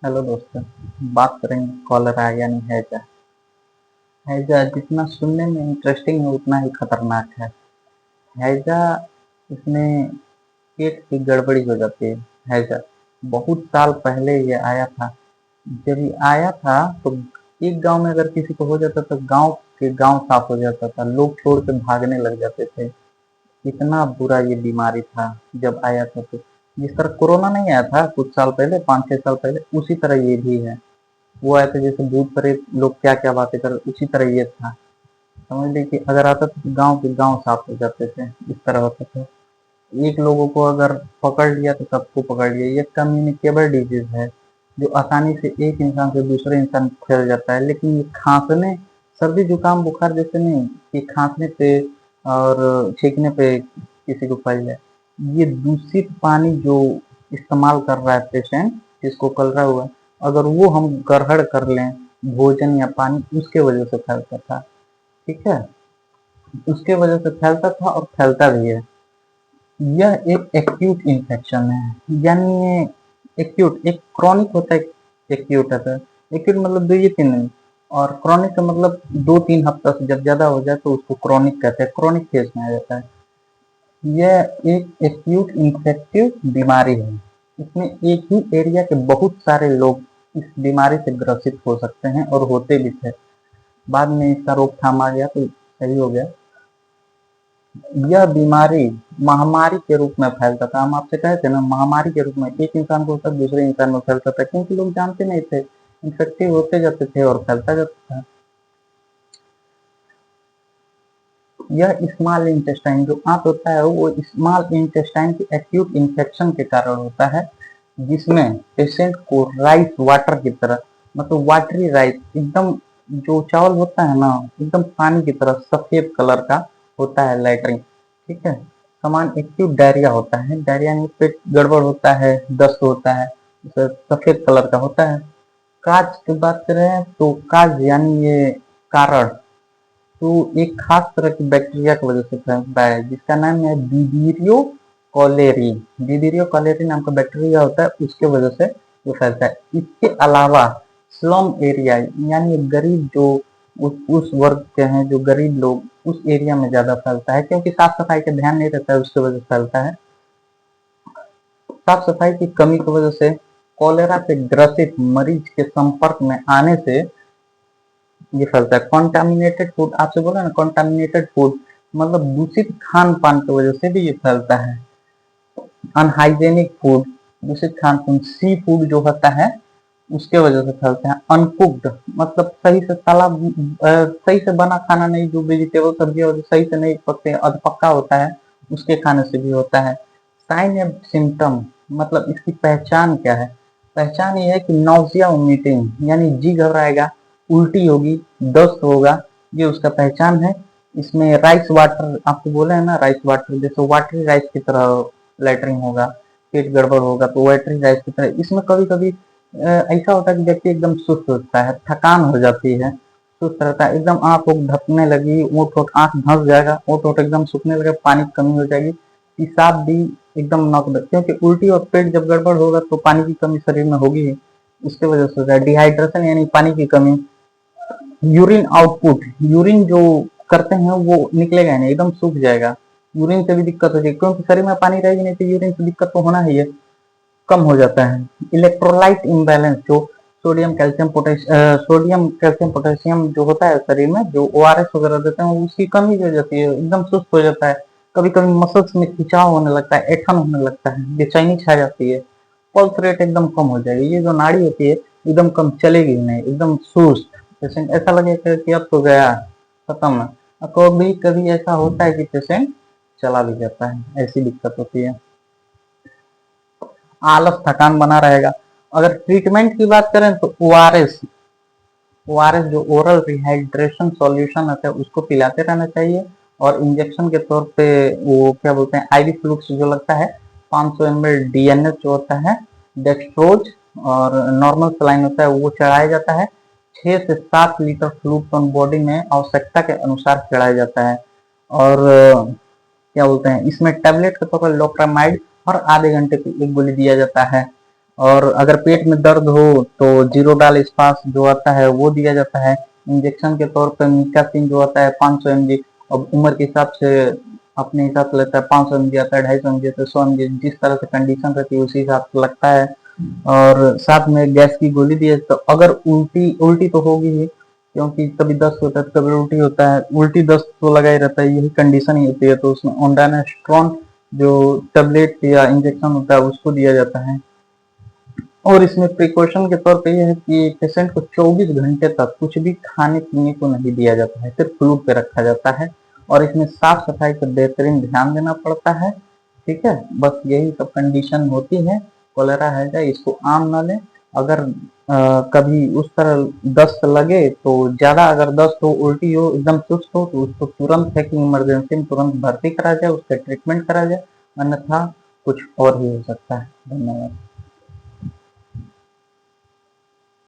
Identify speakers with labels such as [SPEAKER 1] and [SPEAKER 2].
[SPEAKER 1] Hello दोस्तों। बात करेंगे कॉलरा यानी हैजा। हैजा जितना सुनने में इंटरेस्टिंग है उतना ही खतरनाक है। हैजा इसमें पेट की गड़बड़ी हो जाती है। हैजा बहुत साल पहले ये आया था। जब ये आया था तो एक गांव में अगर किसी को हो जाता तो गांव के गांव साफ हो जाता था, लोग छोड़ के भागने लग जाते थे। इतना बुरा ये बीमारी था जब आया था। तो जिस तरह कोरोना नहीं आया था कुछ साल पहले, 5-6 साल पहले, उसी तरह ये भी है। वो आए थे जैसे भूत प्रेत लोग क्या क्या बातें कर, उसी तरह ये था। समझ लीजिए कि अगर आता था तो गांव के गांव साफ हो जाते थे, इस तरह होता था। एक लोगों को अगर पकड़ लिया तो सबको पकड़ लिया। ये कम्युनिकेबल डिजीज है जो आसानी से एक इंसान से दूसरे इंसान को फैल जाता है। लेकिन ये खांसने, सर्दी जुकाम बुखार जैसे नहीं कि खांसने पे और छींकने पे किसी को फैल जाए। ये दूषित पानी जो इस्तेमाल कर रहा है पेशेंट, जिसको कलरा हुआ, अगर वो हम ग्रहण कर लें भोजन या पानी, उसके वजह से फैलता था। ठीक है, उसके वजह से फैलता था और फैलता भी है। यह एक एक्यूट इन्फेक्शन है, यानी ये एक्यूट, एक क्रॉनिक होता है, एक्यूट होता है। एक्यूट मतलब 2 या 3 दिन, और क्रॉनिक का मतलब 2-3 हफ्ता से जब ज्यादा हो जाए तो उसको क्रॉनिक कहते हैं, क्रॉनिक फेज में आ जाता है। यह एक एक्यूट इन्फेक्टिव बीमारी है। इसमें एक ही एरिया के बहुत सारे लोग इस बीमारी से ग्रसित हो सकते हैं और होते भी थे। बाद में इसका रोकथाम आ गया तो सही हो गया। यह बीमारी महामारी के रूप में फैलता था। हम आपसे कहे थे ना, महामारी के रूप में एक इंसान को होता दूसरे इंसान में फैलता था, क्योंकि लोग जानते नहीं थे, इन्फेक्टिव होते जाते थे और फैलता जाता था। यह स्मॉल इंटेस्टाइन जो आंत होता है वो स्मॉल इंटेस्टाइन के एक्यूट इन्फेक्शन के कारण होता है, जिसमें पेशेंट को राइस वाटर की तरह, मतलब वाटरी राइस, एकदम जो चावल होता है ना, एकदम पानी की तरह सफेद कलर का होता है लैटरिन। ठीक है, समान एक्यूट डायरिया होता है। डायरिया में पेट गड़बड़ होता है, दस्त होता है, सफेद कलर का होता है। काज की बात करें तो काज यानी ये कारण, तो एक खास तरह की बैक्टीरिया की वजह से फैलता है जिसका नाम है बीबीरियो कॉलेरी। बीबीरियो कॉलेरी नाम का बैक्टीरिया होता है, उसके वजह से वो फैलता है। इसके अलावा स्लम एरिया, यानी गरीब जो उस वर्ग के हैं, जो गरीब लोग, उस एरिया में ज्यादा फैलता है, क्योंकि साफ सफाई का ध्यान नहीं रहता है, उसकी वजह से फैलता है। साफ सफाई की कमी की वजह से कॉलेरा से ग्रसित मरीज के संपर्क में आने से ये फैलता है। कॉन्टामिनेटेड फूड, आपसे बोला ना, कॉन्टामिनेटेड फूड मतलब दूषित खान पान की वजह से भी ये फैलता है। अनहाइजेनिक फूड, दूषित खान पान, सी फूड जो होता है उसके वजह से फैलता है। अनकुक्ड मतलब सही से तला, सही से बना खाना नहीं, जो वेजिटेबल सब्जियां सही से नहीं पकते, अधपक्का होता है, उसके खाने से भी होता है। साइन एंड सिम्टम मतलब इसकी पहचान क्या है? पहचान ये है कि नौसिया वोमिटिंग, यानी जी घबराएगा, उल्टी होगी, दस्त होगा, ये उसका पहचान है। इसमें राइस वाटर, आपको बोले है ना, राइस वाटर जैसे वाटरी राइस की तरह लैटरिन होगा, पेट गड़बड़ होगा तो वाटरी राइस की तरह। इसमें कभी कभी ऐसा होता है कि व्यक्ति एकदम सुस्त होता है, थकान हो जाती है, सुस्त रहता है, एकदम आंख उख धपने लगी, ओठ ओठ आंख धंस जाएगा, ओठ ओठ एकदम सूखने लगे, पानी की कमी हो जाएगी, पेशाब भी एकदम नॉक, क्योंकि उल्टी और पेट जब गड़बड़ होगा तो पानी की कमी शरीर में होगी ही, उसके वजह से होता है। डिहाइड्रेशन यानी पानी की कमी। यूरिन आउटपुट, यूरिन जो करते हैं वो निकलेगा नहीं, एकदम सूख जाएगा। यूरिन से भी दिक्कत हो जाएगी, क्योंकि शरीर में पानी रहेगी नहीं तो यूरिन से दिक्कत तो होना ही है, कम हो जाता है। इलेक्ट्रोलाइट इम्बैलेंस, जो सोडियम कैल्शियम पोटेशियम जो होता है शरीर में, जो ओआरएस वगैरह देते हैं, उसकी कमी हो जाती है, एकदम सुस्त हो जाता है। कभी कभी मसल्स में खिंचाव होने लगता है, ऐठन होने लगता है, बेचैनी छा जाती है, पल्स रेट एकदम कम हो जाएगी। ये जो नाड़ी होती है एकदम कम चलेगी नहीं, एकदम सुस्त, पेशेंट ऐसा लगेगा कि अब तो गया, खत्म है। कभी कभी ऐसा होता है कि पेशेंट चला भी जाता है, ऐसी दिक्कत होती है। आलस, थकान बना रहेगा। अगर ट्रीटमेंट की बात करें तो ओआरएस, ओआरएस जो ओरल रिहाइड्रेशन सॉल्यूशन होता है उसको पिलाते रहना चाहिए। और इंजेक्शन के तौर पे वो क्या बोलते हैं, आईवी फ्लूक्स जो लगता है, 500 ml डीएनएच जो होता है, डेक्सट्रोज, और नॉर्मल सलाइन होता है वो चढ़ाया जाता है। 6 से 7 लीटर फ्लूइड ऑन बॉडी में आवश्यकता के अनुसार चढ़ाया जाता है। और क्या बोलते हैं, इसमें टेबलेट के तौर पर लोप्रामाइड और आधे घंटे की एक गोली दिया जाता है। और अगर पेट में दर्द हो तो जीरोडाल स्पास जो आता है वो दिया जाता है। इंजेक्शन के तौर पर मीकासिन जो आता है 500 mg, अब उम्र के हिसाब से अपने हिसाब से लगता है 500 mg आता है, 250 mg आता है, 100 mg, जिस तरह से कंडीशन रहती है उसी हिसाब से लगता है। और साथ में गैस की गोली दी है। तो अगर उल्टी उल्टी तो होगी ही, क्योंकि कभी दस्त होता है कभी उल्टी होता है, उल्टी दस्त तो लगा ही रहता है, यही कंडीशन ही होती है। तो उसमें ओंडानास्ट्रॉन जो टेबलेट या इंजेक्शन होता है उसको दिया जाता है। और इसमें प्रिकॉशन के तौर पे ये है कि पेशेंट को 24 घंटे तक कुछ भी खाने पीने को नहीं दिया जाता है, सिर्फ फ्लूइड पे रखा जाता है। और इसमें साफ सफाई पर बेहतरीन ध्यान देना पड़ता है। ठीक है, बस यही सब कंडीशन होती है। कोलेरा है जाए इसको आम न लें। अगर कभी उस तरह दस्त लगे तो ज्यादा, अगर दस्त हो उल्टी हो एकदम सुस्त हो तो उसको तुरंत है कि इमरजेंसी में तुरंत भर्ती करा जाए, उसका ट्रीटमेंट करा जाए, अन्यथा कुछ और ही हो सकता है। धन्यवाद।